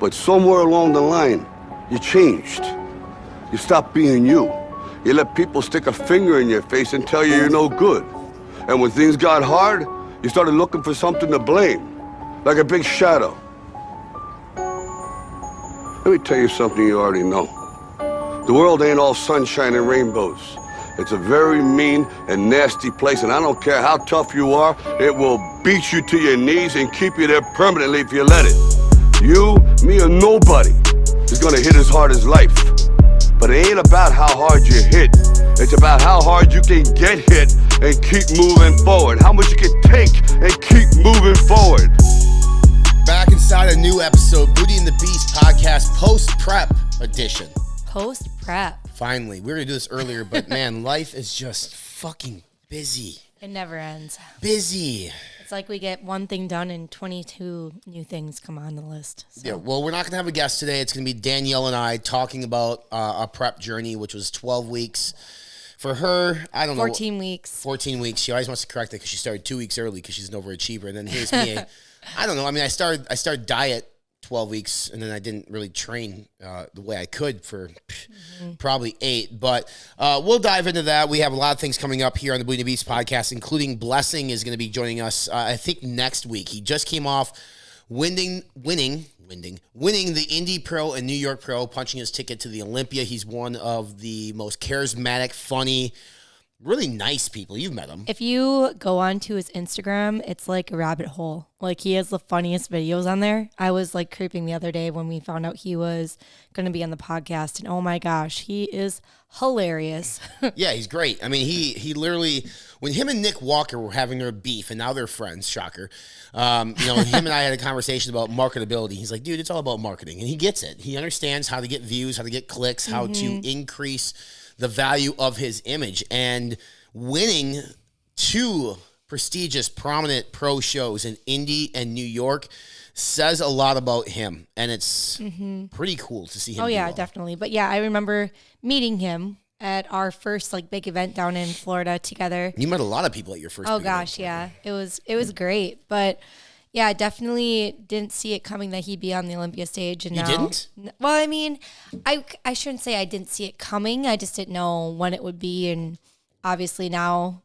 But somewhere along the line, you changed. You stopped being you. You let people stick a finger in your face and tell you you're no good. And when things got hard, you started looking for something to blame, like a big shadow. Let me tell you something you already know. The world ain't all sunshine and rainbows. It's a very mean and nasty place, and I don't care how tough you are, it will beat you to your knees and keep you there permanently if you let it. You, me, or nobody is gonna hit as hard as life. But it ain't about how hard you hit. It's about how hard you can get hit and keep moving forward. How much you can take and keep moving forward. Back inside a new episode, Booty and the Beast podcast, post-prep edition. Post-prep. Finally. We were going to do this earlier, but man, life is just fucking busy. It never ends. Busy. It's like we get one thing done and 22 new things come on the list. So. Yeah, well, we're not going to have a guest today. It's going to be Danielle and I talking about a prep journey, which was 12 weeks. For her, I don't know. 14 weeks. 14 weeks. She always wants to correct it because she started 2 weeks early because she's an overachiever. And then here's me. I don't know. I mean, I started diet 12 weeks, and then I didn't really train the way I could for probably 8. But we'll dive into that. We have a lot of things coming up here on the Booty and the Beast podcast, including Blessing is going to be joining us, I think, next week. He just came off winning the Indy Pro and New York Pro, punching his ticket to the Olympia. He's one of the most charismatic, funny, really nice people. You've met him. If you go onto his Instagram, it's like a rabbit hole. Like, he has the funniest videos on there. I was like creeping the other day when we found out he was going to be on the podcast, and oh my gosh, he is hilarious. Yeah, he's great. I mean, he literally, when him and Nick Walker were having their beef, and now they're friends, shocker. Him and I had a conversation about marketability. He's like, dude, it's all about marketing, and he gets it. He understands how to get views, how to get clicks, how to increase the value of his image, and winning 2 prestigious, prominent pro shows in Indy and New York says a lot about him, and it's pretty cool to see him. Oh yeah, well. definitely. But yeah, I remember meeting him at our first like big event down in Florida together. You met a lot of people at your first. Oh big gosh, event. yeah, it was great, but. Yeah, I definitely didn't see it coming that he'd be on the Olympia stage. And you didn't? Well, I mean, I shouldn't say I didn't see it coming. I just didn't know when it would be. And obviously now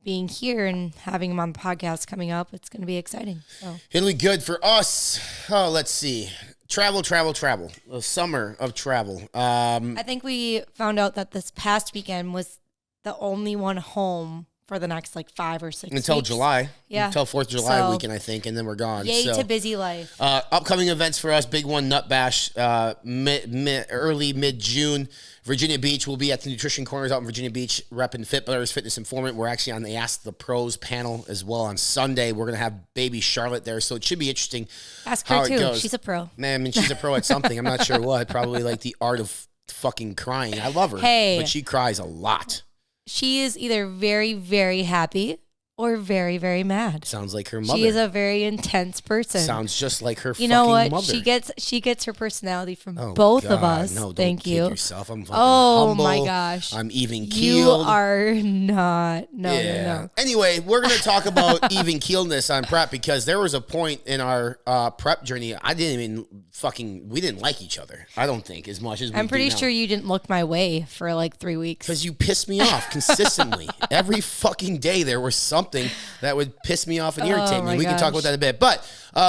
being here and having him on the podcast coming up, it's going to be exciting. So. It'll be good for us. Oh, let's see. Travel. The summer of travel. I think we found out that this past weekend was the only one home for the next like 5 or 6 until weeks. July. Yeah. Until 4th of July so, weekend, I think, and then we're gone. Yay to busy life. Upcoming events for us, big one, Nut Bash, early, mid-June. Virginia Beach, will be at the Nutrition Corners out in Virginia Beach, repping Fit Brothers Fitness Informant. We're actually on the Ask the Pros panel as well on Sunday. We're going to have baby Charlotte there, so it should be interesting. Ask her too. She's a pro. Man, I mean, she's a pro at something. I'm not sure what. Probably like the art of fucking crying. I love her, but she cries a lot. She is either very, very happy or very, very mad. Sounds like her mother. She is a very intense person. Sounds just like her you know what? mother. She gets her personality from both of us. No, Thank don't you. kid yourself. I'm fucking humble. My gosh. I'm even keeled. You are not. No. Anyway, we're going to talk about even keeledness on prep because there was a point in our prep journey we didn't like each other. I don't think as much as we I'm pretty do now. sure you didn't look my way for like 3 weeks. Because you pissed me off consistently. Every fucking day there was something that would piss me off and irritate me. We can talk about that in a bit. But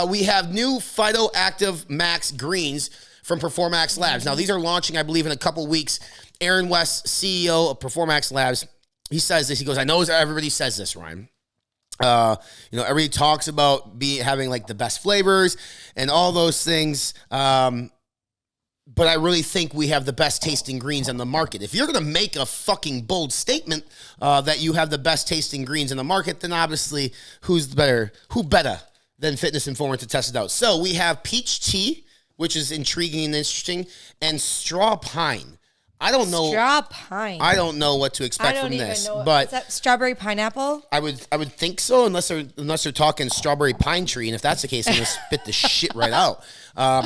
we have new Phytoactive Max Greens from Performax Labs. Now, these are launching, I believe, in a couple weeks. Aaron West, CEO of Performax Labs, he says this. He goes, I know everybody says this, Ryan. Everybody talks about having like the best flavors and all those things. But I really think we have the best tasting greens on the market. If you're going to make a fucking bold statement that you have the best tasting greens in the market, then obviously who better than Fitness Informant to test it out? So we have peach tea, which is intriguing and interesting, and straw pine. I don't know. Straw pine. I don't know what to expect from this. But is that strawberry pineapple? I would think so, unless they're talking strawberry pine tree, and if that's the case, I'm gonna spit the shit right out.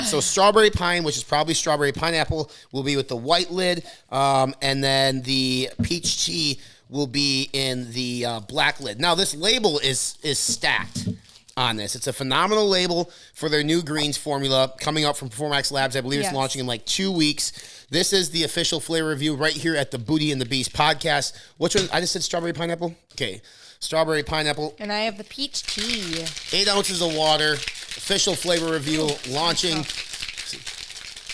So strawberry pine, which is probably strawberry pineapple, will be with the white lid, and then the peach tea will be in the black lid. Now this label is stacked. on this. It's a phenomenal label for their new greens formula coming up from Max Labs. I believe it's launching in like 2 weeks. This is the official flavor review right here at the Booty and the Beast podcast. Which one? I just said strawberry pineapple? Okay. Strawberry pineapple. And I have the peach tea. 8 ounces of water. Official flavor review launching.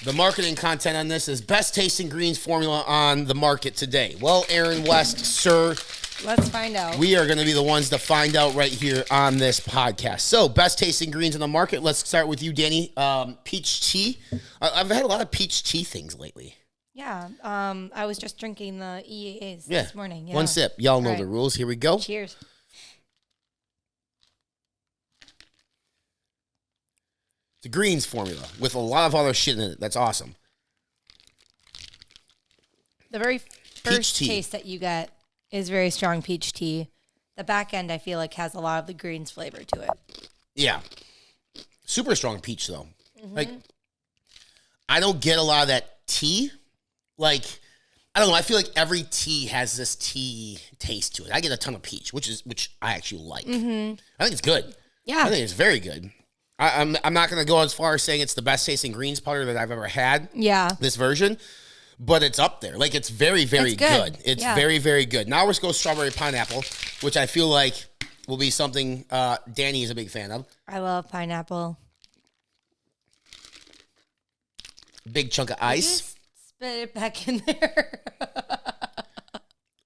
The marketing content on this is best tasting greens formula on the market today. Well, Aaron West, sir. Let's find out. We are going to be the ones to find out right here on this podcast. So, best tasting greens on the market. Let's start with you, Danny. Peach tea. I've had a lot of peach tea things lately. Yeah. I was just drinking the EAAs this morning. Yeah. One sip. Y'all know the rules. Here we go. Cheers. The greens formula with a lot of other shit in it. That's awesome. The very first taste that you get is very strong peach tea. The back end, I feel like, has a lot of the greens flavor to it. Yeah. Super strong peach, though. Like, I don't get a lot of that tea. Like, I don't know. I feel like every tea has this tea taste to it. I get a ton of peach, which I actually like. I think it's good. Yeah. I think it's very good. I'm not going to go as far as saying it's the best tasting greens powder that I've ever had. Yeah. This version. But it's up there. Like, it's very, very good. It's very, very good. Now let's go strawberry pineapple, which I feel like will be something Danny is a big fan of. I love pineapple. Big chunk of ice. Just spit it back in there.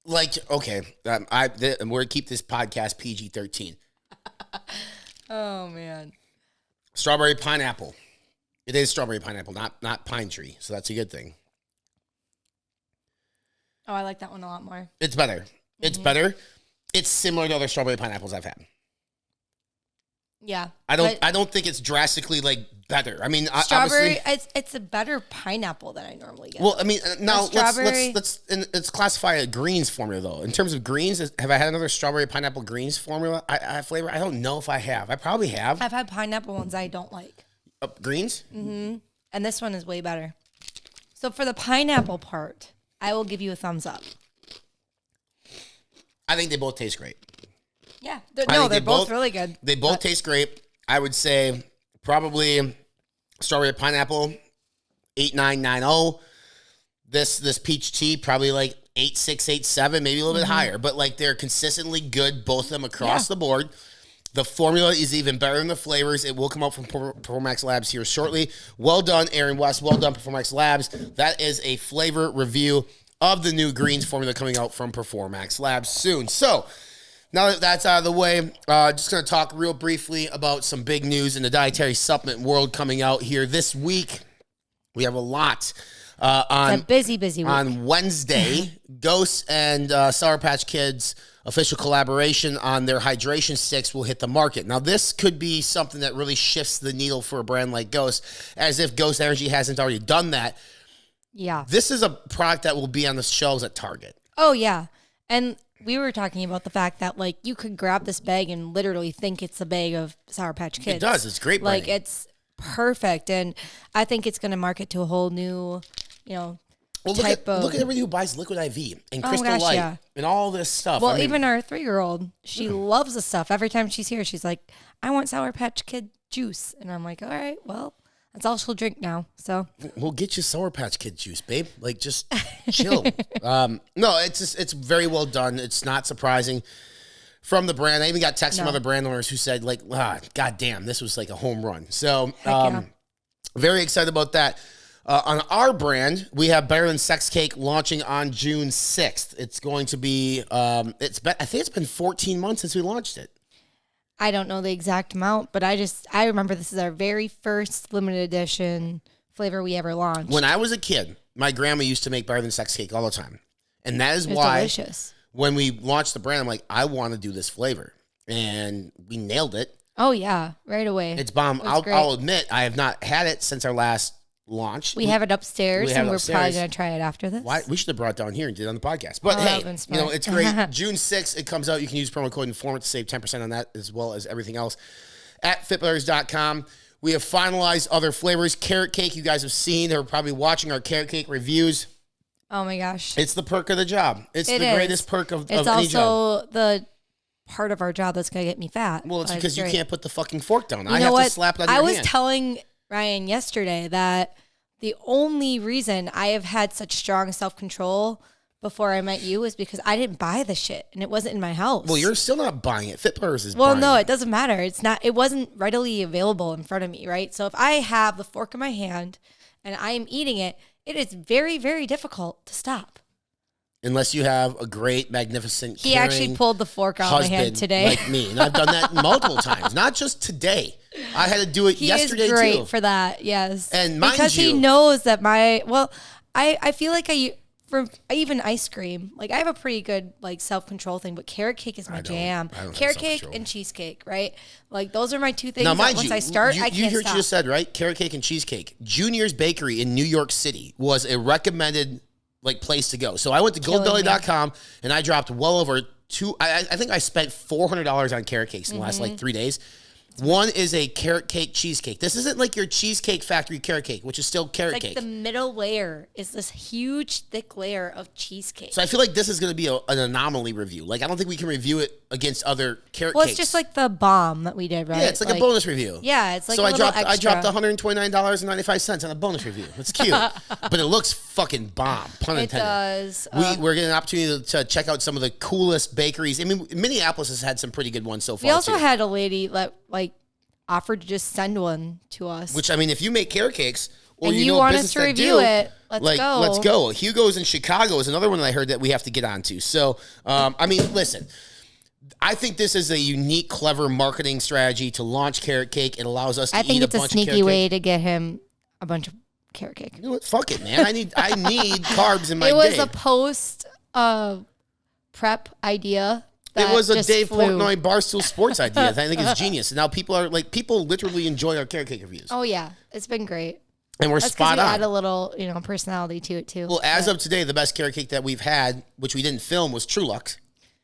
Like, okay. We're going to keep this podcast PG-13. Oh, man. Strawberry pineapple. It is strawberry pineapple, not pine tree. So that's a good thing. Oh, I like that one a lot more. It's better. It's better. It's similar to other strawberry pineapples I've had. Yeah. I don't think it's drastically like better. I mean, strawberry. Obviously, it's a better pineapple than I normally get. Well, I mean, now let's classify a greens formula though. In terms of greens, have I had another strawberry pineapple greens formula? I flavor. I don't know if I have. I probably have. I've had pineapple ones I don't like. Greens. And this one is way better. So for the pineapple part, I will give you a thumbs up. I think they both taste great. Yeah. They're both really good. They both taste great. I would say probably strawberry pineapple, 8990. This peach tea, probably like 86, 87, maybe a little bit higher. But like they're consistently good, both of them across the board. The formula is even better than the flavors. It will come out from Max Labs here shortly. Well done, Aaron West. Well done, Max Labs. That is a flavor review of the new greens formula coming out from Max Labs soon. So, now that that's out of the way, just going to talk real briefly about some big news in the dietary supplement world coming out here this week. We have a lot. It's a busy week. On Wednesday, Ghost and Sour Patch Kids official collaboration on their hydration sticks will hit the market. Now, this could be something that really shifts the needle for a brand like Ghost, as if Ghost Energy hasn't already done that. Yeah. This is a product that will be on the shelves at Target. Oh, yeah. And we were talking about the fact that, like, you could grab this bag and literally think it's a bag of Sour Patch Kids. It does. It's great branding. Like, it's perfect. And I think it's going to market to a whole new, look at everybody who buys Liquid IV and Crystal Light and all this stuff. Well, even our 3-year-old, she loves the stuff. Every time she's here, she's like, I want Sour Patch Kid juice. And I'm like, all right, well, that's all she'll drink now. So we'll get you Sour Patch Kid juice, babe. Like, just chill. No, it's very well done. It's not surprising from the brand. I even got texts from other brand owners who said, like, God damn, this was like a home run. So very excited about that. On our brand, we have Better Than Sex Cake launching on June 6th. It's going to be, I think it's been 14 months since we launched it. I don't know the exact amount, but I remember this is our very first limited edition flavor we ever launched. When I was a kid, my grandma used to make Better Than Sex Cake all the time. And that is why delicious. When we launched the brand, I'm like, I want to do this flavor. And we nailed it. Oh, yeah. Right away. It's bomb. I'll admit, I have not had it since our last launch. We have it upstairs, and we're probably going to try it after this. We should have brought it down here and did it on the podcast. But hey, it's great. June 6th, it comes out. You can use promo code INFORMANT to save 10% on that, as well as everything else at fitbrothers.com. We have finalized other flavors. Carrot cake, you guys have seen. They're probably watching our carrot cake reviews. Oh, my gosh. It's the perk of the job. It's the greatest perk of any job. It's also the part of our job that's going to get me fat. Well, it's Like, because you great. can't put the fucking fork down. You I know have what? to slap it on I your was hand. telling Ryan yesterday that the only reason I have had such strong self-control before I met you is because I didn't buy the shit and it wasn't in my house. Well, you're still not buying it. FitBurgers is Well, buying no, it. it doesn't matter. It wasn't readily available in front of me, right? So if I have the fork in my hand and I am eating it, it is very, very difficult to stop. Unless you have a great, magnificent, He actually caring pulled the fork out of my hand husband today. like me. And I've done that multiple times, not just today. I had to do it He yesterday is great too. for that, yes. And mind because he you- knows that I feel like even ice cream, like I have a pretty good like self-control thing, but carrot cake is my jam. I don't have Carrot cake self-control. and cheesecake, right? Like those are my two things Now, that mind once you, I start, I you can't heard stop. you just said, right? Carrot cake and cheesecake. Junior's Bakery in New York City was a recommended like place to go. So I went to Killing goldbelly.com and I dropped well over I think I spent $400 on carrot cakes in the last like 3 days. One is a carrot cake cheesecake. This isn't like your Cheesecake Factory carrot cake, which is still carrot Like cake. the middle layer is this huge, thick layer of cheesecake. So I feel like this is going to be an anomaly review. Like I don't think we can review it against other carrot Well, cakes. it's just like the bomb that we did, right? Yeah, it's like a bonus review. Yeah, it's like so a I little dropped extra. $129.95 on a bonus review. It's cute, but it looks fucking bomb. Pun It intended. does. We're getting an opportunity to check out some of the coolest bakeries. I mean, Minneapolis has had some pretty good ones so far. We also too. had a lady that like offered to just send one to us. Which I mean, if you make carrot cakes, or And you you know want a us business to that review do, it, let's go. Let's go. Hugo's in Chicago is another one that I heard that we have to get onto. So, I mean, listen. I think this is a unique, clever marketing strategy to launch carrot cake. It allows us to I think eat it's a a bunch of sneaky carrot way cake. to get him a bunch of carrot cake. You know what? Fuck it, man. I need carbs in my It was day. a post prep idea. It was a just Dave flew. Portnoy Barstool Sports idea. I think it's genius. And now people literally enjoy our carrot cake reviews. Oh yeah, it's been great. And we're That's because spot we on. add a little, personality to it too. Well, as But of today, the best carrot cake that we've had, which we didn't film, was True Lux.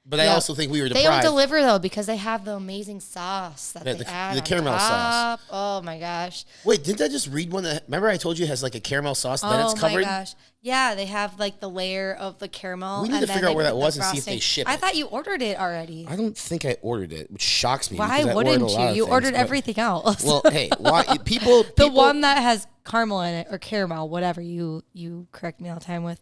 But I Yeah. also think we were they don't deprived. deliver though because they have the amazing sauce that Yeah, they the add on caramel top. Oh my gosh! Wait, didn't I just read one that? Remember, I told you it has like a caramel sauce, then Oh it's covered. my gosh! Yeah, they have like the layer of the caramel. We need and to then figure out they where that put the was and see if they frosting. ship I it. thought you ordered it already. I don't think I ordered it, which shocks me. Why because I ordered wouldn't a lot you? of You things, ordered but- everything else. Well, hey, why people? The one that has caramel in it or caramel, whatever you correct me all the time with.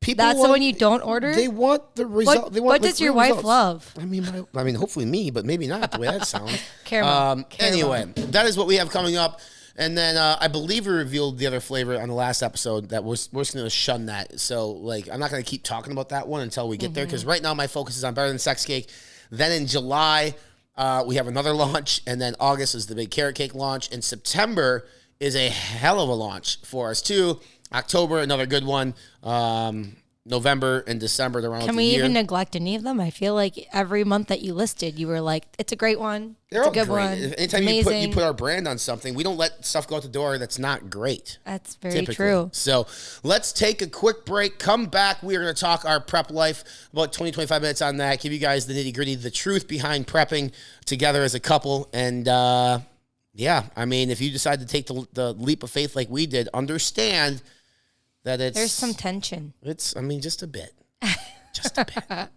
people That's the want- one you don't order? They want the result. What, They want what like, does your real wife results. love? I mean, hopefully me, but maybe not the way that sounds. Caramel. Anyway, that is what we have coming up. And then I believe we revealed the other flavor on the last episode that we're just going to shun that. So, like, I'm not going to keep talking about that one until we get there because right now my focus is on Better Than Sex Cake. Then in July, we have another launch. And then August is the big carrot cake launch. And September is a hell of a launch for us, too. October, another good one. November and December, they're around Can the we year. even neglect any of them? I feel like every month that you listed, you were like, it's a great one. They're It's all a good great. one. Anytime It's you amazing. put our brand on something, we don't let stuff go out the door that's not great. That's very Typically. true. So let's take a quick break. Come back. We are going to talk our prep life, about 20, 25 minutes on that. Give you guys the nitty gritty, the truth behind prepping together as a couple. And yeah, I mean, if you decide to take the leap of faith like we did, understand that There's some tension. It's, I mean, just a bit. Just a bit.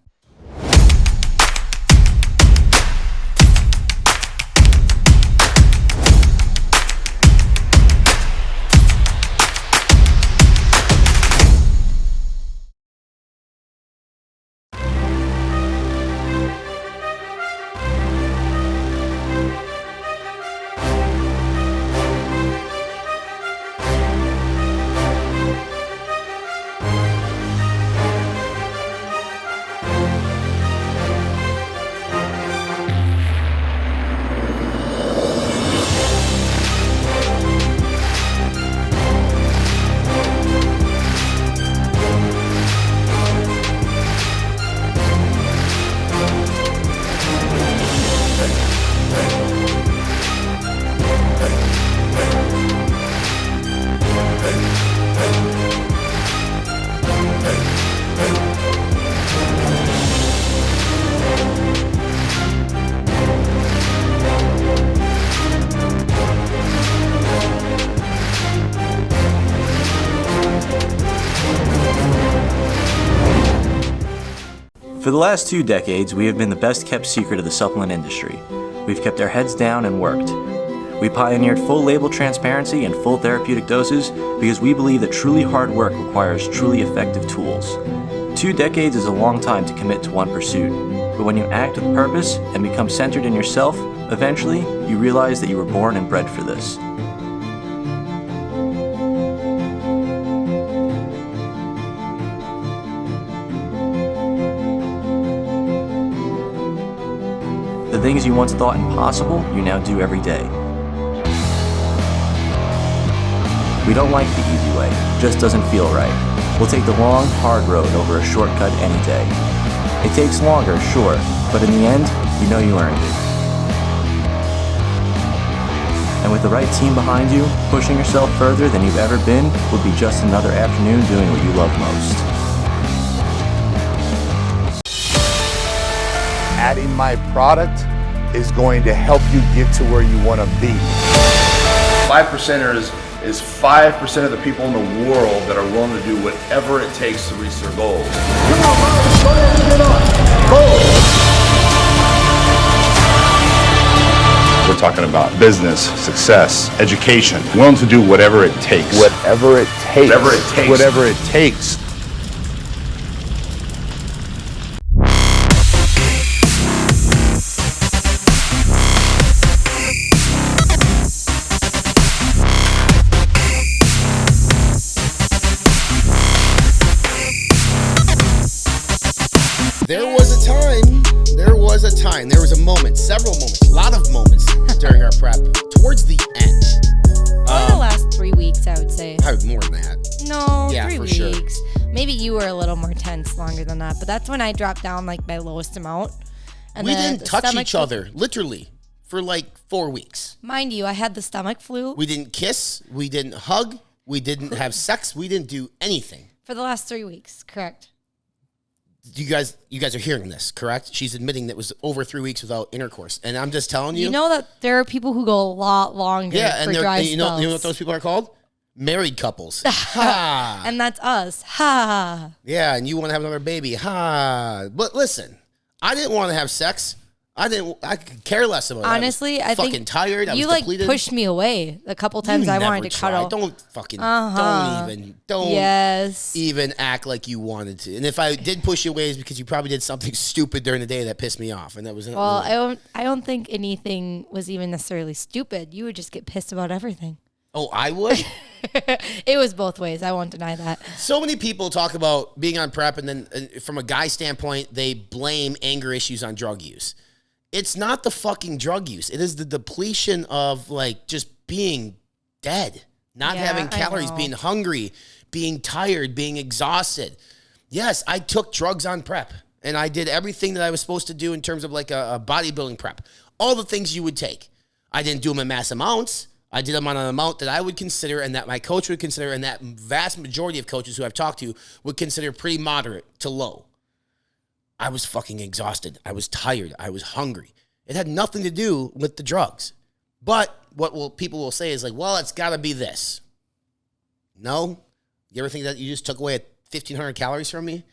For the last 2 decades, we have been the best kept secret of the supplement industry. We've kept our heads down and worked. We pioneered full label transparency and full therapeutic doses because we believe that truly hard work requires truly effective tools. 2 decades is a long time to commit to one pursuit, but when you act with purpose and become centered in yourself, eventually you realize that you were born and bred for this. The things you once thought impossible, you now do every day. We don't like the easy way, it just doesn't feel right. We'll take the long, hard road over a shortcut any day. It takes longer, sure, but in the end, you know you earned it. And with the right team behind you, pushing yourself further than you've ever been would be just another afternoon doing what you love most. Adding my product is going to help you get to where you want to be. 5%ers is 5% of the people in the world that are willing to do whatever it takes to reach their goals. Come on, Marcus, go ahead and get on. Go! We're talking about business, success, education, willing to do whatever it takes. Whatever it takes. Whatever it takes. Whatever it takes. There was a moment, several moments, a lot of moments during our prep towards the end. The last 3 weeks, I would say. More than that. No, yeah, 3 for weeks. Sure. Maybe you were a little more tense longer than that, but that's when I dropped down like my lowest amount. And we didn't touch each other, literally, for like 4 weeks. Mind you, I had the stomach flu. We didn't kiss. We didn't hug. We didn't have sex. We didn't do anything. For the last 3 weeks, correct. You guys are hearing this, correct? She's admitting that it was over 3 weeks without intercourse, and I'm just telling you. You know that there are people who go a lot longer. Yeah, for and dry you know spells. what those people are called? Married couples. Ha! And that's us. Ha! Yeah, and you want to have another baby. Ha! But listen, I didn't want to have sex. I could care less about it. Honestly, I think fucking tired. I you was like depleted. pushed me away a couple times. I wanted to cuddle. Don't fucking don't yes. even act like you wanted to. And if I did push you away, it's because you probably did something stupid during the day that pissed me off, and that was well. I don't think anything was even necessarily stupid. You would just get pissed about everything. Oh, I would. It was both ways. I won't deny that. So many people talk about being on prep, and then from a guy standpoint, they blame anger issues on drug use. It's not the fucking drug use. It is the depletion of like just being dead, not having calories, being hungry, being tired, being exhausted. Yes, I took drugs on prep, and I did everything that I was supposed to do in terms of like a bodybuilding prep. All the things you would take. I didn't do them in mass amounts. I did them on an amount that I would consider and that my coach would consider and that vast majority of coaches who I've talked to would consider pretty moderate to low. I was fucking exhausted. I was tired. I was hungry. It had nothing to do with the drugs. But what people will say is like, well, it's got to be this. No? You ever think that you just took away 1,500 calories from me?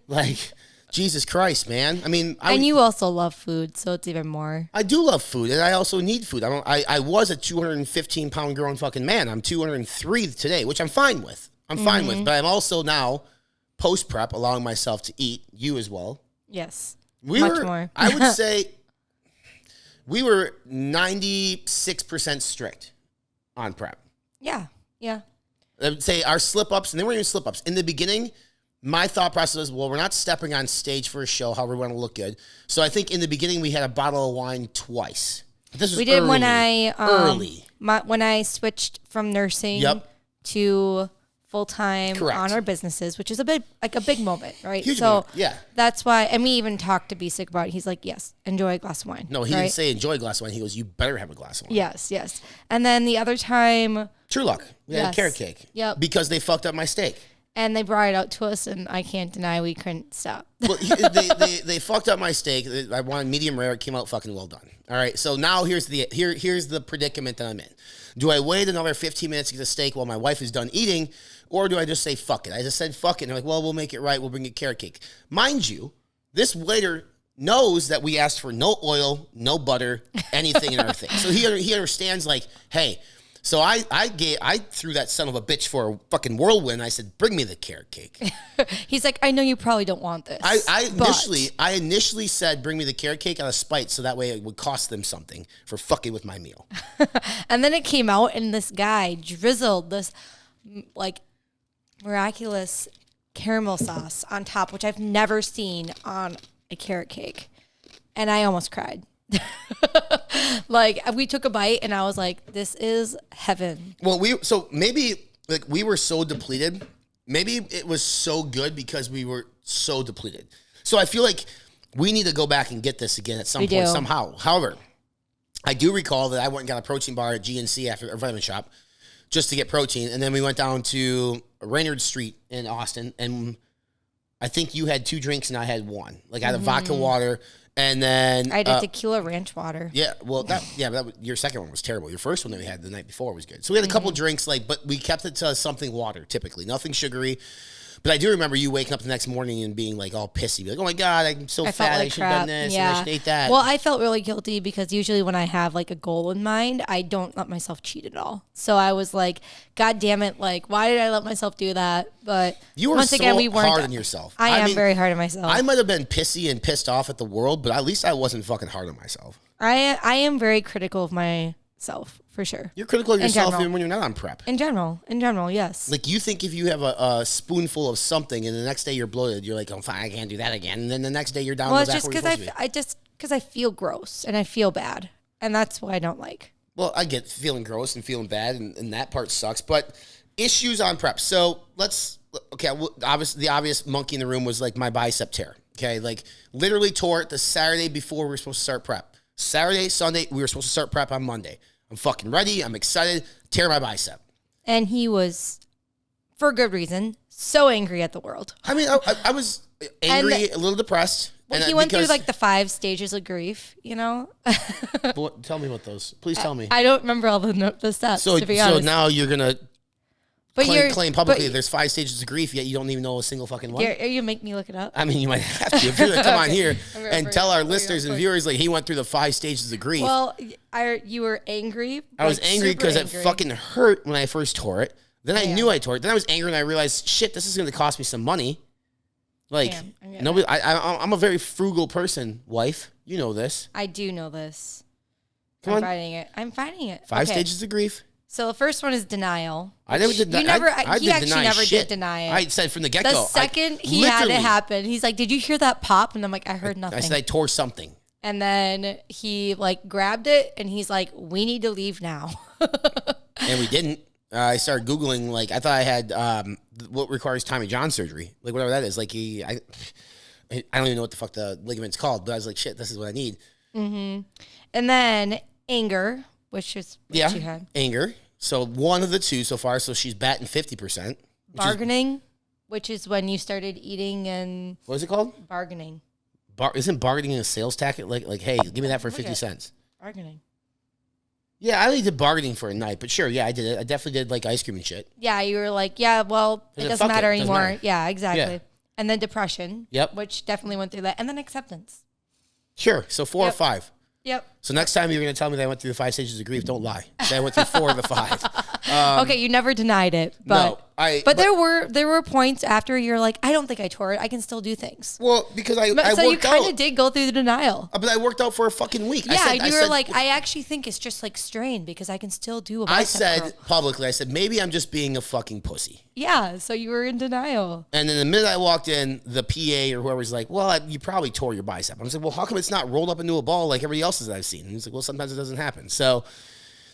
Like, Jesus Christ, man. I mean, and you also love food, so it's even more. I do love food, and I also need food. I was a 215-pound grown fucking man. I'm 203 today, which I'm fine with. But I'm also now post-prep allowing myself to eat. You as well. Yes. Much more. I would say we were 96% strict on prep. Yeah. Yeah. I would say our slip-ups, and they weren't even slip-ups. In the beginning, my thought process was, well, we're not stepping on stage for a show, however we want to look good. So I think in the beginning, we had a bottle of wine twice. This was we did early, when I early. When I switched from nursing to full-time on our businesses, which is a big moment, right? Huge so moment, yeah. That's why, and we even talked to Basic about it. He's like, yes, enjoy a glass of wine. No, he didn't say enjoy a glass of wine. He goes, you better have a glass of wine. Yes. And then the other time. True Luck. We had a carrot cake. Yep. Because they fucked up my steak. And they brought it out to us, and I can't deny we couldn't stop. Well, they fucked up my steak. I wanted medium rare. It came out fucking well done. All right. So now here's the predicament that I'm in. Do I wait another 15 minutes to get the steak while my wife is done eating, or do I just say fuck it? I just said fuck it. And they're like, well, we'll make it right. We'll bring you carrot cake. Mind you, this waiter knows that we asked for no oil, no butter, anything in our thing. So he understands, like, hey, so I threw that son of a bitch for a fucking whirlwind. I said, bring me the carrot cake. He's like, I know you probably don't want this. I initially said, bring me the carrot cake out of spite, so that way it would cost them something for fucking with my meal. And then it came out, and this guy drizzled this, like, miraculous caramel sauce on top, which I've never seen on a carrot cake. And I almost cried. Like, we took a bite and I was like, this is heaven. Well, maybe like we were so depleted. Maybe it was so good because we were so depleted. So I feel like we need to go back and get this again at some point somehow. However, I do recall that I went and got a protein bar at GNC after a vitamin shop just to get protein. And then we went down to Raynard Street in Austin. And I think you had 2 drinks and I had 1. Like I had a vodka water. And then I had tequila ranch water. Yeah, well, your second one was terrible. Your first one that we had the night before was good. So we had a couple drinks, but we kept it to something water, typically, nothing sugary. But I do remember you waking up the next morning and being like all pissy, like, "Oh my god, I'm so fat. I should have done this. And I should have ate that." Well, I felt really guilty because usually when I have like a goal in mind, I don't let myself cheat at all. So I was like, "God damn it! Like, why did I let myself do that?" But you were once again, we weren't hard on yourself. I am very hard on myself. I might have been pissy and pissed off at the world, but at least I wasn't fucking hard on myself. I am very critical of myself. For sure. You're critical of yourself even when you're not on prep. In general, yes. Like you think if you have a spoonful of something and the next day you're bloated, you're like, oh, fine, I can't do that again. And then the next day you're down. Well, it's just because I feel gross and I feel bad. And that's what I don't like. Well, I get feeling gross and feeling bad and that part sucks. But issues on prep. So obviously the obvious monkey in the room was like my bicep tear. Okay. Like literally tore it the Saturday before we were supposed to start prep. Saturday, Sunday, we were supposed to start prep on Monday. I'm fucking ready. I'm excited. Tear my bicep. And he was, for good reason, so angry at the world. I mean, I was angry, a little depressed. Well, he went through like the 5 stages of grief, you know? Tell me what those. Please tell me. I don't remember all the steps, to be honest. So now you're going to claim publicly there's 5 stages of grief, yet you don't even know a single fucking one? You make me look it up? I mean, you might have to. If you're going to come on here and tell our listeners and viewers, like, he went through the 5 stages of grief. Well, you were angry. I was angry because it fucking hurt when I first tore it. Then I knew I tore it. Then I was angry and I realized, shit, this is going to cost me some money. Like, nobody. I'm a very frugal person, wife. You know this. I do know this. I'm fighting it. 5 stages of grief. So the first one is denial. I never did that. He actually never did deny it. I said from the get-go. The second he had it happen, he's like, did you hear that pop? And I'm like, I heard nothing. I said I tore something. And then he like grabbed it and he's like, we need to leave now. And we didn't. I started Googling, like, I thought I had what requires Tommy John surgery. Like, whatever that is. Like, I don't even know what the fuck the ligament's called, but I was like, shit, this is what I need. Mm-hmm. And then anger, which is what you had. Anger. So one of the 2 so far. So she's batting 50%. Bargaining, which is when you started eating and... What is it called? Bargaining. Isn't bargaining a sales tactic? Like, hey, give me that for 50 cents. Bargaining. Yeah, I only did bargaining for a night, but sure, yeah, I did it. I definitely did like ice cream and shit. Yeah, you were like, yeah, well, it doesn't matter anymore. Yeah, exactly. Yeah. And then depression. Yep. Which definitely went through that. And then acceptance. Sure. So 4 or 5. Yep. So next time you're going to tell me that I went through the 5 stages of grief, don't lie. Say I went through 4 of the 5. Okay, you never denied it, but there were points after you're like, I don't think I tore it. I can still do things. Well, because I worked out. So you kind of did go through the denial. But I worked out for a fucking week. Yeah, you were like, I actually think it's just like strained because I can still do a bicep I said curl. publicly, maybe I'm just being a fucking pussy. Yeah, so you were in denial. And then the minute I walked in, the PA or whoever's like, well, you probably tore your bicep. I'm like, well, how come it's not rolled up into a ball like everybody else's I've seen? And he's like, well, sometimes it doesn't happen. So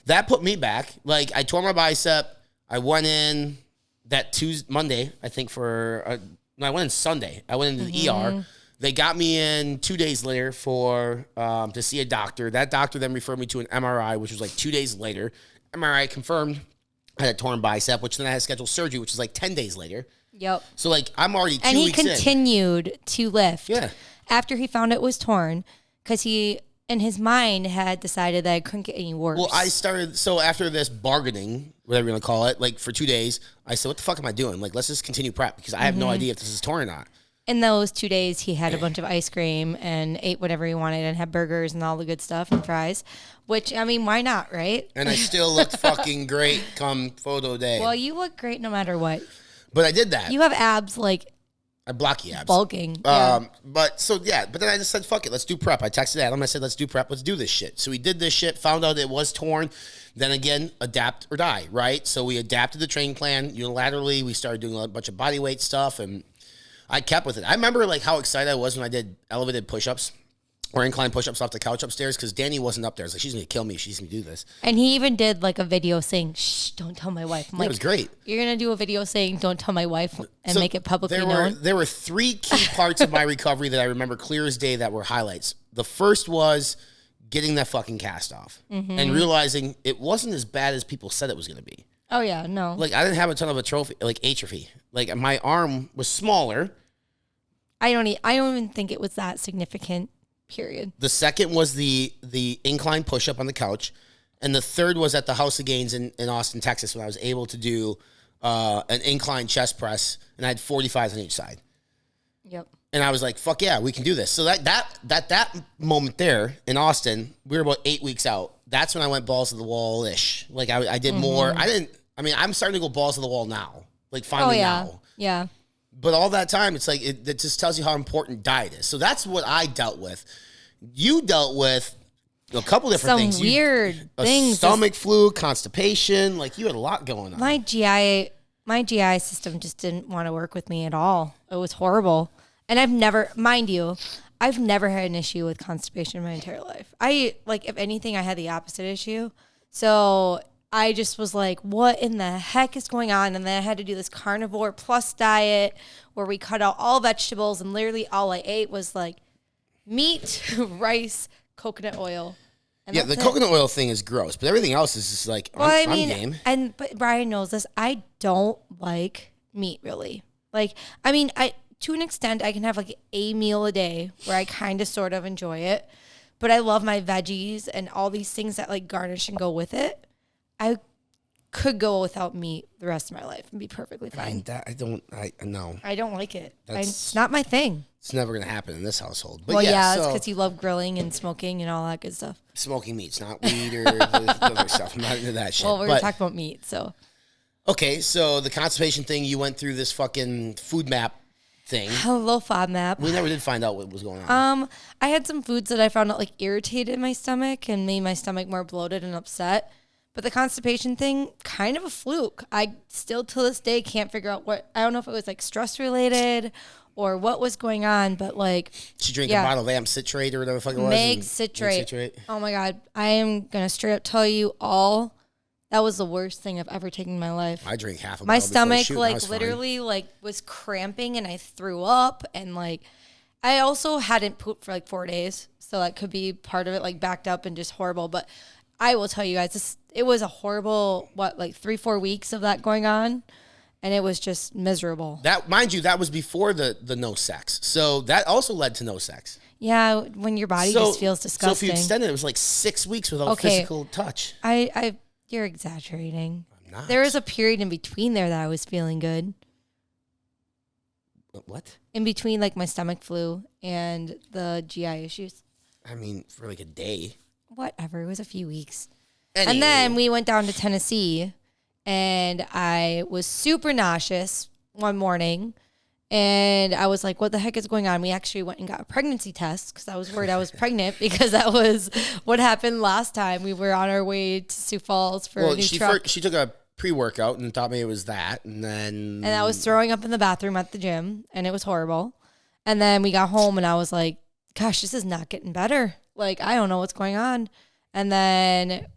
that put me back. Like, I tore my bicep. I went in that Monday, I think I went in Sunday. I went into the ER. They got me in 2 days later to see a doctor. That doctor then referred me to an MRI, which was like 2 days later. MRI confirmed I had a torn bicep, which then I had scheduled surgery, which is like 10 days later. Yep. So like I'm already 2 weeks in. And he continued to lift. Yeah. After he found it was torn, because he, in his mind, had decided that it couldn't get any worse. Well, so after this bargaining, whatever you're going to call it, like for 2 days, I said, what the fuck am I doing? Like, let's just continue prep because I have no idea if this is torn or not. in those 2 days, he had a bunch of ice cream and ate whatever he wanted and had burgers and all the good stuff and fries, which, I mean, why not, right? And I still looked fucking great come photo day. Well, you look great no matter what. But I did that. You have abs like I blocky abs. bulking. But then I just said, fuck it, let's do prep. I texted Adam. I said, let's do prep. Let's do this shit. So we did this shit, found out it was torn. Then again, adapt or die, right? So we adapted the training plan unilaterally. We started doing a bunch of body weight stuff, and I kept with it. I remember like how excited I was when I did elevated push-ups or incline push-ups off the couch upstairs because Danny wasn't up there. I was like, she's going to kill me if she's going to do this. And he even did like a video saying, shh, don't tell my wife. I'm like, it was great. You're going to do a video saying, don't tell my wife and So make it publicly known? known? There were 3 key parts of my recovery that I remember clear as day that were highlights. The first was getting that fucking cast off and realizing it wasn't as bad as people said it was going to be. Oh, yeah, no. Like, I didn't have a ton of atrophy. Like, my arm was smaller. I don't even think it was that significant, period. The second was the incline push-up on the couch. And the third was at the House of Gains in Austin, Texas, when I was able to do an incline chest press, and I had 45s on each side. Yep. And I was like, fuck yeah, we can do this. So that moment there in Austin, we were about 8 weeks out. That's when I went balls to the wall-ish. Like, I did more. I'm starting to go balls to the wall now. Like, finally now. Yeah. But all that time, it's like, it just tells you how important diet is. So that's what I dealt with. You dealt with a couple different things. Some weird things. Stomach flu, constipation. Like, you had a lot going on. My GI system just didn't want to work with me at all. It was horrible. And I've never had an issue with constipation in my entire life. If anything, I had the opposite issue. So I just was like, what in the heck is going on? And then I had to do this carnivore plus diet where we cut out all vegetables, and literally all I ate was like meat, rice, coconut oil. And yeah, the coconut oil thing is gross, but everything else is just like, I'm game. But Brian knows this. I don't like meat really. Like, to an extent, I can have like a meal a day where I kind of sort of enjoy it, but I love my veggies and all these things that like garnish and go with it. I could go without meat the rest of my life and be perfectly fine. No. I don't like it. It's not my thing. It's never going to happen in this household. But it's because you love grilling and smoking and all that good stuff. Smoking meats, not weed or the other stuff. I'm not into that shit. Well, we're going to talk about meat, so. Okay, so the constipation thing, you went through this fucking food map thing. A little FODMAP. We never did find out what was going on. I had some foods that I found out like irritated my stomach and made my stomach more bloated and upset. But the constipation thing, kind of a fluke. I still to this day can't figure out I don't know if it was like stress related or what was going on, but like. She drank a bottle of citrate or whatever the fuck it was. Meg citrate. Oh my God. I am going to straight up tell you all. That was the worst thing I've ever taken in my life. I drank half of my stomach literally was cramping and I threw up and like I also hadn't pooped for like 4 days. So that could be part of it, like backed up and just horrible. But I will tell you guys, it was a horrible, 3-4 weeks of that going on. And it was just miserable. That, mind you, that was before the no sex. So that also led to no sex. Yeah, when your body just feels disgusting. So if you extended it, was like 6 weeks without physical touch. You're exaggerating. I'm not. There was a period in between there that I was feeling good. What? In between like my stomach flu and the GI issues. I mean, for like a day. Whatever. It was a few weeks. Anyway. And then we went down to Tennessee and I was super nauseous one morning. And I was like, what the heck is going on? We actually went and got a pregnancy test because I was worried I was pregnant because that was what happened last time. We were on our way to Sioux Falls for a new truck. She took a pre-workout and thought maybe it was that. And I was throwing up in the bathroom at the gym and it was horrible. And then we got home and I was like, gosh, this is not getting better. Like, I don't know what's going on. And then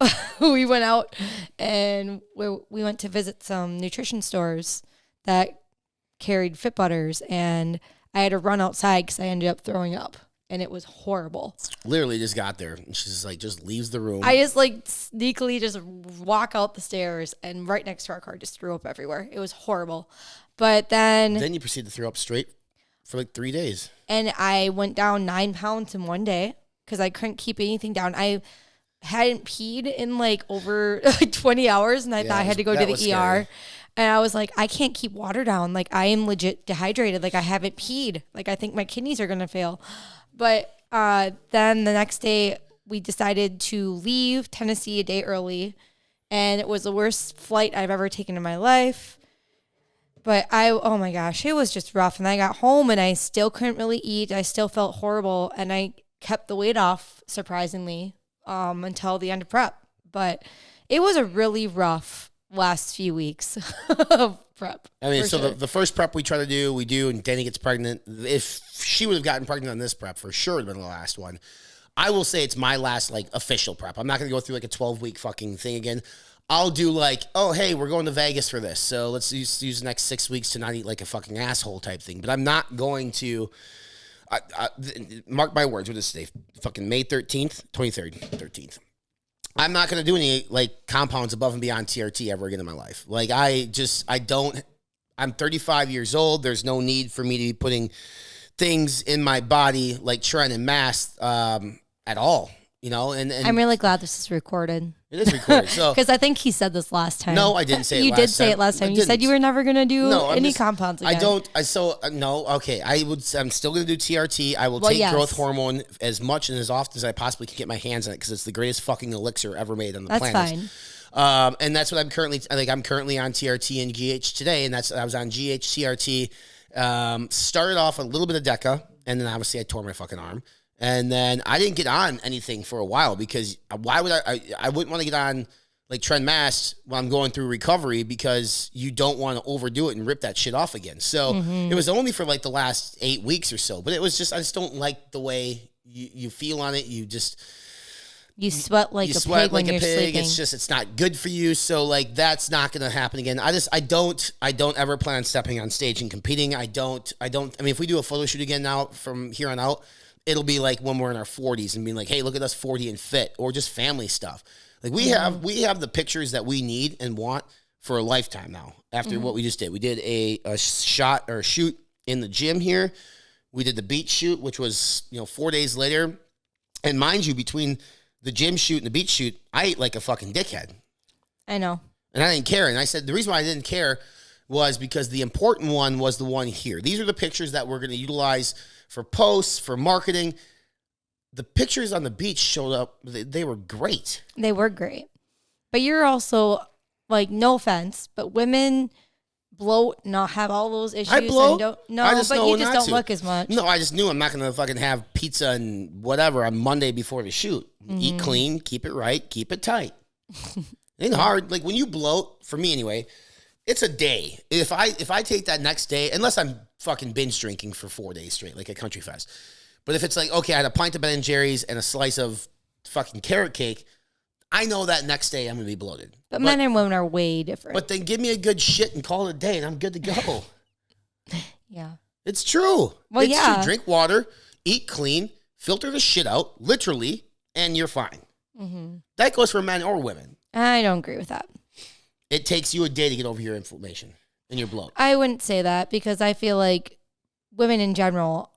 we went out and we went to visit some nutrition stores that carried Fit Butters, and I had to run outside because I ended up throwing up, and it was horrible. Literally just got there, and she's like, just leaves the room. I just like sneakily just walk out the stairs, and right next to our car just threw up everywhere. It was horrible. But then you proceed to throw up straight for like 3 days. And I went down 9 pounds in one day because I couldn't keep anything down. I hadn't peed in like over 20 hours, and I thought I had to go to the ER. And I was like, I can't keep water down. Like, I am legit dehydrated. Like, I haven't peed. Like, I think my kidneys are going to fail. But then the next day, we decided to leave Tennessee a day early. And it was the worst flight I've ever taken in my life. But oh my gosh, it was just rough. And I got home and I still couldn't really eat. I still felt horrible. And I kept the weight off, surprisingly, until the end of prep. But it was a really rough last few weeks of prep. I mean, so sure. the first prep we try to do, we do, and Danny gets pregnant. If she would have gotten pregnant on this prep, for sure it would have been the last one. I will say it's my last, like, official prep. I'm not going to go through, like, a 12-week fucking thing again. I'll do, like, oh, hey, we're going to Vegas for this, so let's use the next 6 weeks to not eat like a fucking asshole type thing. But I'm not going to, mark my words, what is today? Fucking May 13th? 23rd, 13th. I'm not going to do any, like, compounds above and beyond TRT ever again in my life. Like, I'm 35 years old. There's no need for me to be putting things in my body like Tren and Mass at all, you know? And I'm really glad this is recorded. It is recorded. So, because I think he said this last time. No, I didn't say it you last time. did say it last time. You said you were never going to do any compounds again. No, okay. I'm still going to do TRT. I will take growth hormone as much and as often as I possibly can get my hands on it because it's the greatest fucking elixir ever made on the planet. That's fine. And that's what I'm currently on TRT and GH today. And I was on GH TRT. Started off a little bit of DECA. And then obviously I tore my fucking arm. And then I didn't get on anything for a while because why would I wouldn't want to get on like Tren Mass when I'm going through recovery because you don't want to overdo it and rip that shit off again. So it was only for like the last 8 weeks or so, but it was just, I just don't like the way you feel on it. You sweat like a pig when you're sleeping. It's just, it's not good for you. So like, that's not going to happen again. I don't ever plan on stepping on stage and competing. I mean, if we do a photo shoot again now from here on out, it'll be like when we're in our 40s and being like, hey, look at us 40 and fit, or just family stuff. Like we have the pictures that we need and want for a lifetime now after what we just did. We did a shot or a shoot in the gym here. We did the beach shoot, which was, 4 days later. And mind you, between the gym shoot and the beach shoot, I ate like a fucking dickhead. I know. And I didn't care. And I said, the reason why I didn't care was because the important one was the one here. These are the pictures that we're going to utilize for posts, for marketing. The pictures on the beach showed up. They were great. They were great. But you're also, like, no offense, but women bloat, not have all those issues. I bloat. And but you just don't look as much. No, I just knew I'm not going to fucking have pizza and whatever on Monday before the shoot. Eat clean, keep it right, keep it tight. It ain't hard. Like, when you bloat, for me anyway, it's a day. If I take that next day, unless I'm fucking binge drinking for 4 days straight, like a country fest. But if it's like, okay, I had a pint of Ben & Jerry's and a slice of fucking carrot cake, I know that next day I'm going to be bloated. But men and women are way different. But then give me a good shit and call it a day and I'm good to go. Yeah. It's true. Well, it's yeah. true. Drink water, eat clean, filter the shit out, literally, and you're fine. That goes for men or women. I don't agree with that. It takes you a day to get over your inflammation and your bloat. I wouldn't say that because I feel like women in general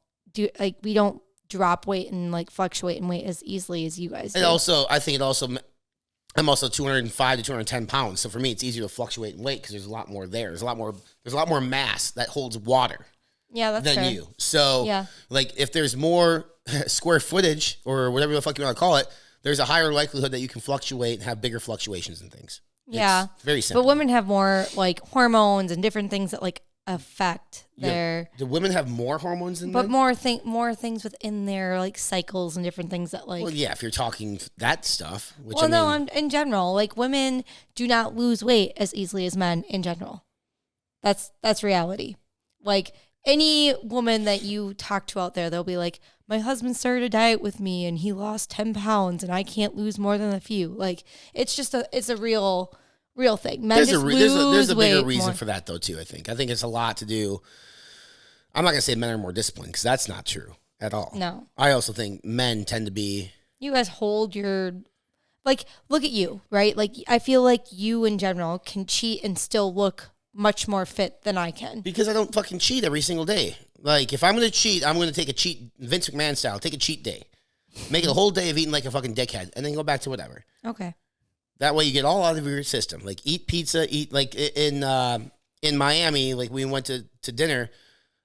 we don't drop weight and like fluctuate in weight as easily as you guys do. And also, I'm also 205 to 210 pounds. So for me, it's easier to fluctuate in weight because there's a lot more there. There's a lot more mass that holds water. Yeah, that's than fair. you. So, yeah. Like, if there's more square footage or whatever the fuck you want to call it, there's a higher likelihood that you can fluctuate and have bigger fluctuations and things. Yeah. It's very simple. But women have more like hormones and different things that like affect their. Do women have more hormones than but men? more things within their like cycles and different things that like. Well, yeah, if you're talking that stuff. Which well, no, in general, like women do not lose weight as easily as men in general. That's reality. Like any woman that you talk to out there, they'll be like, my husband started a diet with me and he lost 10 pounds and I can't lose more than a few. Like it's just it's a real thing. Men there's a bigger reason more. for that though too. I think it's a lot to do. I'm not gonna say men are more disciplined because that's not true at all. No, I also think men tend to be. You guys hold your, like, look at you, right? Like I feel like you in general can cheat and still look much more fit than I can. Because I don't fucking cheat every single day. Like if I'm gonna cheat, I'm gonna take a cheat Vince McMahon style. Take a cheat day, make it a whole day of eating like a fucking dickhead, and then go back to whatever. Okay. That way you get all out of your system. Like eat pizza, eat like in Miami, like we went to dinner.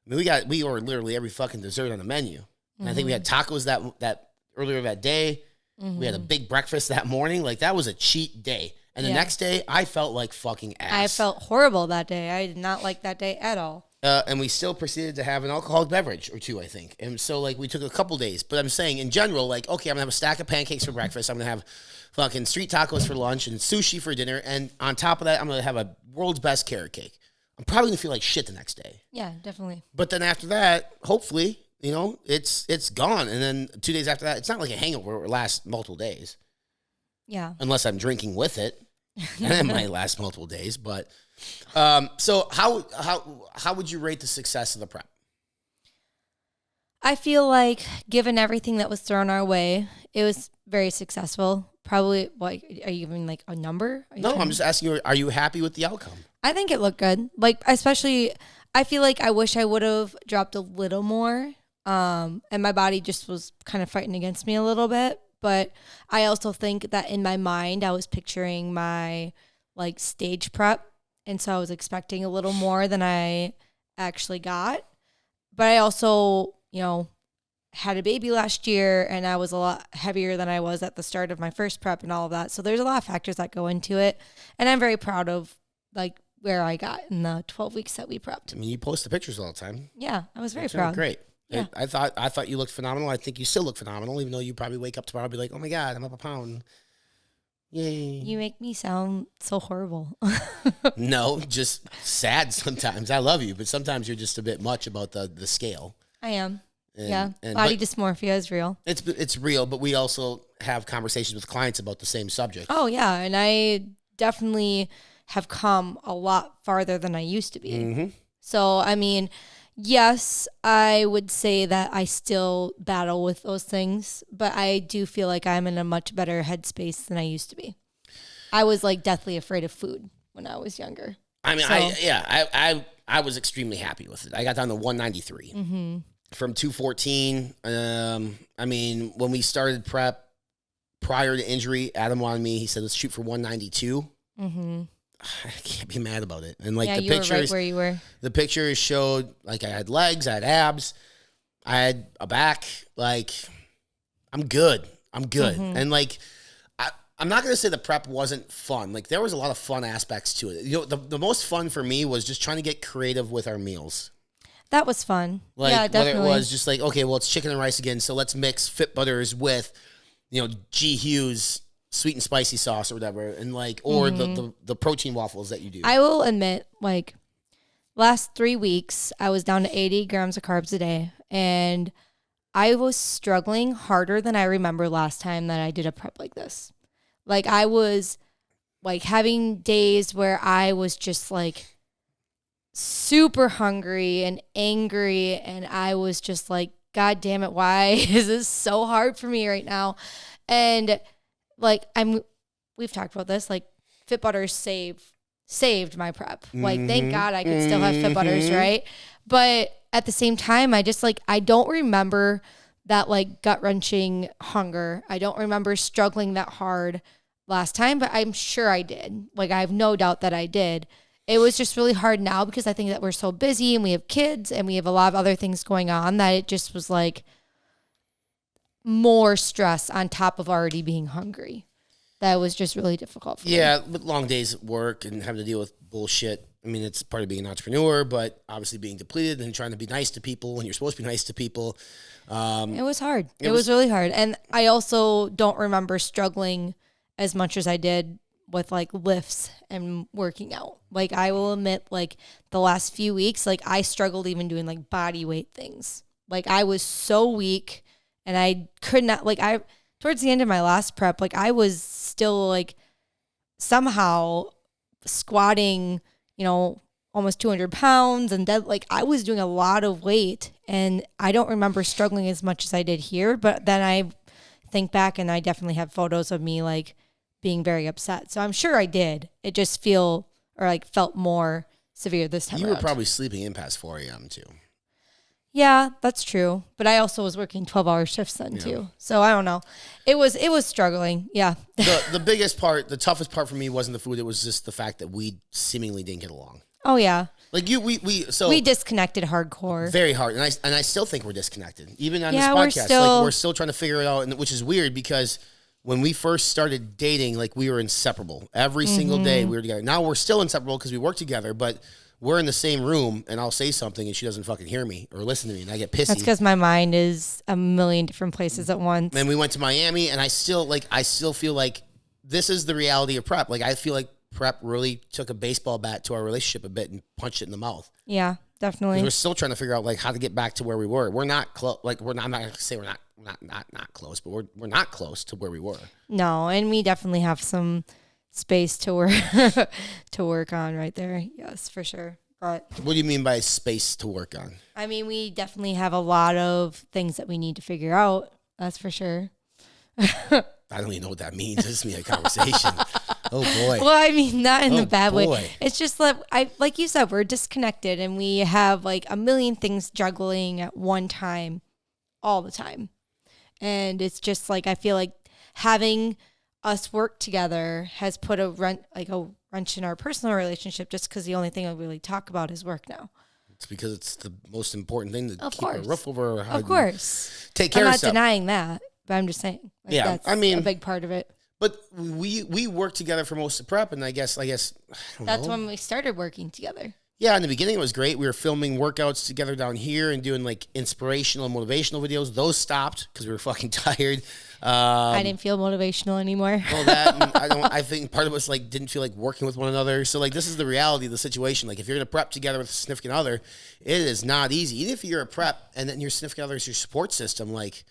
I mean, we ordered literally every fucking dessert on the menu. And I think we had tacos that earlier that day. We had a big breakfast that morning. Like that was a cheat day. And the next day, I felt like fucking ass. I felt horrible that day. I did not like that day at all. And we still proceeded to have an alcoholic beverage or two, I think. And so, like, we took a couple days. But I'm saying, in general, like, okay, I'm going to have a stack of pancakes for breakfast. I'm going to have fucking street tacos for lunch and sushi for dinner. And on top of that, I'm going to have a world's best carrot cake. I'm probably going to feel like shit the next day. Yeah, definitely. But then after that, hopefully, you know, it's gone. And then 2 days after that, it's not like a hangover. It lasts multiple days. Yeah. Unless I'm drinking with it. And it might last multiple days. But so how would you rate the success of the prep? I feel like given everything that was thrown our way, it was very successful. Probably, like, are you giving like a number? No, I'm just asking you, are you happy with the outcome? I think it looked good. Like, especially, I feel like I wish I would have dropped a little more. And my body just was kind of fighting against me a little bit. But I also think that in my mind, I was picturing my like stage prep. And so I was expecting a little more than I actually got. But I also, you know, had a baby last year and I was a lot heavier than I was at the start of my first prep and all of that. So there's a lot of factors that go into it. And I'm very proud of like where I got in the 12 weeks that we prepped. I mean, you post the pictures all the time. Yeah, I was very That's proud. Great. Yeah. I thought you looked phenomenal. I think you still look phenomenal, even though you probably wake up tomorrow and be like, oh my God, I'm up a pound. Yay. You make me sound so horrible. No, just sad sometimes. I love you, but sometimes you're just a bit much about the scale. I am. And, Body dysmorphia is real. It's real, but we also have conversations with clients about the same subject. Oh, yeah. And I definitely have come a lot farther than I used to be. Mm-hmm. So, I mean, yes, I would say that I still battle with those things, but I do feel like I'm in a much better headspace than I used to be. I was like deathly afraid of food when I was younger. I mean, So- I was extremely happy with it. I got down to 193 from 214. I mean, when we started prep prior to injury, Adam wanted me. He said, "Let's shoot for 192." I can't be mad about it. And like Yeah, the you were pictures, right where you were. the pictures showed like I had legs, I had abs, I had a back. Like I'm good. And like I'm not gonna say the prep wasn't fun. Like there was a lot of fun aspects to it. You know, the most fun for me was just trying to get creative with our meals. That was fun. Like yeah, whether definitely. it was just like, okay, well it's chicken and rice again, so let's mix Fit Butters with, you know, G Hughes sweet and spicy sauce or whatever, and like or the protein waffles that you do. I will admit, like, last 3 weeks, I was down to 80 grams of carbs a day, and I was struggling harder than I remember last time that I did a prep like this. Like, I was, like, having days where I was just, like, super hungry and angry, and I was just like, God damn it, why is this so hard for me right now? And like we've talked about this, like Fit Butters saved my prep. Like thank God I could still have Fit Butters, right? But at the same time, I just like I don't remember that like gut-wrenching hunger. I don't remember struggling that hard last time, but I'm sure I did. Like I have no doubt that I did. It was just really hard now because I think that we're so busy and we have kids and we have a lot of other things going on that it just was like more stress on top of already being hungry. That was just really difficult for me. Yeah, with long days at work and having to deal with bullshit. I mean, it's part of being an entrepreneur, but obviously being depleted and trying to be nice to people when you're supposed to be nice to people. It was hard. It was really hard. And I also don't remember struggling as much as I did with like lifts and working out. Like I will admit, like the last few weeks, like I struggled even doing like body weight things. Like I was so weak and I could not, like towards the end of my last prep, like I was still like somehow squatting, you know, almost 200 pounds and dead. Like I was doing a lot of weight and I don't remember struggling as much as I did here. But then I think back and I definitely have photos of me like being very upset. So I'm sure I did. It just felt more severe this time You around. were probably sleeping in past 4 a.m. too. Yeah, that's true. But I also was working 12-hour shifts then too. So I don't know. It was struggling. Yeah. The biggest part, the toughest part for me wasn't the food. It was just the fact that we seemingly didn't get along. Oh yeah. Like we disconnected hardcore. Very hard. And I still think we're disconnected. Even on this Yeah, podcast. We're still trying to figure it out, and which is weird because when we first started dating, like we were inseparable. Every single day we were together. Now we're still inseparable because we work together, but we're in the same room and I'll say something and she doesn't fucking hear me or listen to me and I get pissy. That's because my mind is a million different places at once. And we went to Miami and I still feel like this is the reality of prep. Like I feel like prep really took a baseball bat to our relationship a bit and punched it in the mouth. Yeah, definitely. We're still trying to figure out like how to get back to where we were. We're not close. Like I'm not going to say we're not close, but we're not close to where we were. No, and we definitely have some space to work on right there. Yes, for sure. But what do you mean by space to work on? I mean, we definitely have a lot of things that we need to figure out. That's for sure. I don't even know what that means. This is me a conversation. Oh boy. Well, I mean, not in a bad boy. way. It's just that like you said, we're disconnected and we have like a million things juggling at one time, all the time. And it's just like, I feel like having us work together has put a wrench in our personal relationship just because the only thing I really talk about is work now. It's because it's the most important thing to Of keep a course. roof over our head. Of course. Take care I'm of not stuff. denying that, but I'm just saying. Like, Yeah, that's I mean- a big part of it. But we worked together for most of prep, and I guess I don't That's know. when we started working together. Yeah, in the beginning it was great. We were filming workouts together down here and doing like inspirational and motivational videos. Those stopped because we were fucking tired. I didn't feel motivational anymore. Well, that and I think part of us like didn't feel like working with one another. So like this is the reality of the situation. Like if you're gonna prep together with a significant other, it is not easy. Even if you're a prep and then your significant other is your support system, like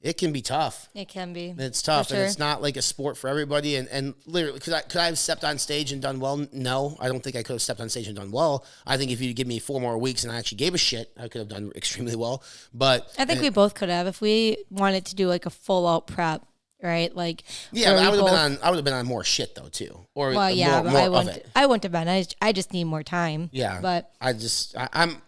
it can be tough. It can be. It's tough, For and sure. it's not like a sport for everybody. And literally, could I have stepped on stage and done well? No, I don't think I could have stepped on stage and done well. I think if you give me 4 more weeks and I actually gave a shit, I could have done extremely well. But I think we both could have if we wanted to do like a full out prep, right? Like yeah, where but we I would have been on more shit though too. Or Well, yeah, more but of it. I wouldn't have been. I just need more time. Yeah, but I'm.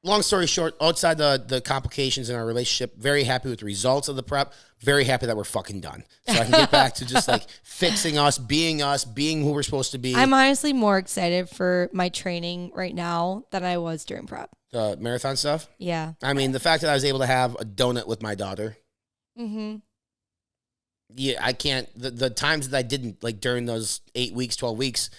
Long story short, outside the complications in our relationship, very happy with the results of the prep. Very happy that we're fucking done. So I can get back to just like fixing us, being who we're supposed to be. I'm honestly more excited for my training right now than I was during prep. The marathon stuff. Yeah. I mean, the fact that I was able to have a donut with my daughter. Mm-hmm. Yeah, I can't. The times that I didn't, like during those 8 weeks, 12 weeks,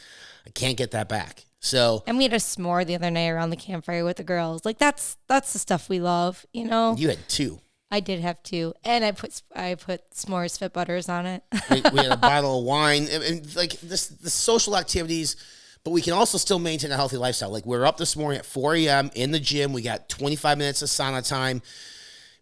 I can't get that back. So, And we had a s'more the other night around the campfire with the girls. Like that's the stuff we love, you know. you had 2. I did have 2, and I put s'mores fit butters on it. We had a bottle of wine, and like the social activities. But we can also still maintain a healthy lifestyle. Like we're up this morning at 4 a.m. in the gym. We got 25 minutes of sauna time.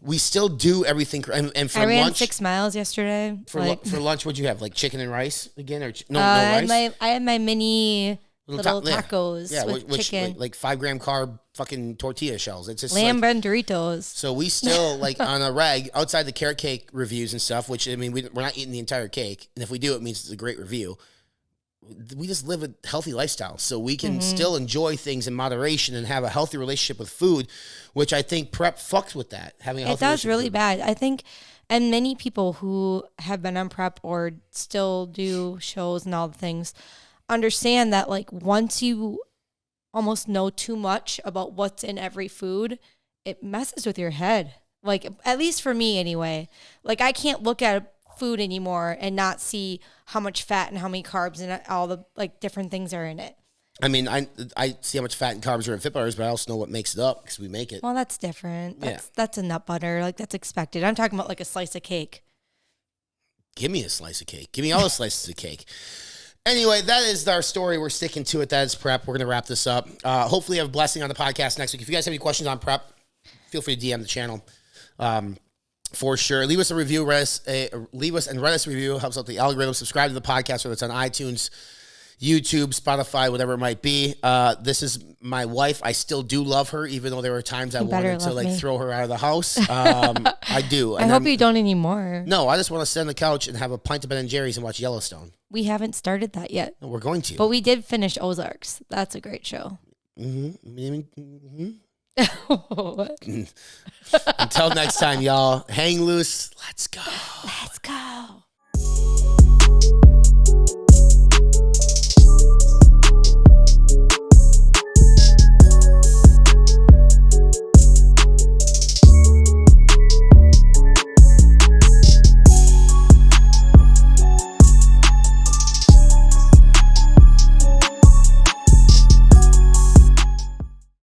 We still do everything. And for I ran lunch, 6 miles yesterday. for lunch, what'd you have? Like chicken and rice again, or no I rice? had my mini little ta- yeah. tacos Yeah, with which chicken, like 5 gram carb fucking tortilla shells. It's just lamb like, Doritos. so we still like on a reg outside the carrot cake reviews and stuff. Which I mean, we're not eating the entire cake, and if we do, it means it's a great review. We just live a healthy lifestyle, so we can still enjoy things in moderation and have a healthy relationship with food, which I think prep fucks with that. Having a It healthy does relationship really with bad. I think, and many people who have been on prep or still do shows and all the things understand that like once you almost know too much about what's in every food, it messes with your head. Like at least for me anyway. Like I can't look at food anymore and not see how much fat and how many carbs and all the like different things are in it. I mean, I see how much fat and carbs are in Fit Butters, but I also know what makes it up because we make it. Well, that's different. That's a nut butter. Like that's expected. I'm talking about like a slice of cake. Give me a slice of cake. Give me all the slices of cake. Anyway, that is our story. We're sticking to it. That is prep. We're going to wrap this up. Hopefully, you have a blessing on the podcast next week. If you guys have any questions on prep, feel free to DM the channel. For sure. Leave us a review. Leave us and write us a review. Helps out the algorithm. Subscribe to the podcast, whether it's on iTunes, YouTube, Spotify, whatever it might be. This is my wife. I still do love her, even though there were times I wanted to like throw her out of the house. I do. I hope you don't anymore. No, I just want to sit on the couch and have a pint of Ben & Jerry's and watch Yellowstone. We haven't started that yet. No, we're going to. But we did finish Ozarks. That's a great show. Mm-hmm. Until next time, y'all. Hang loose. Let's go. Let's go.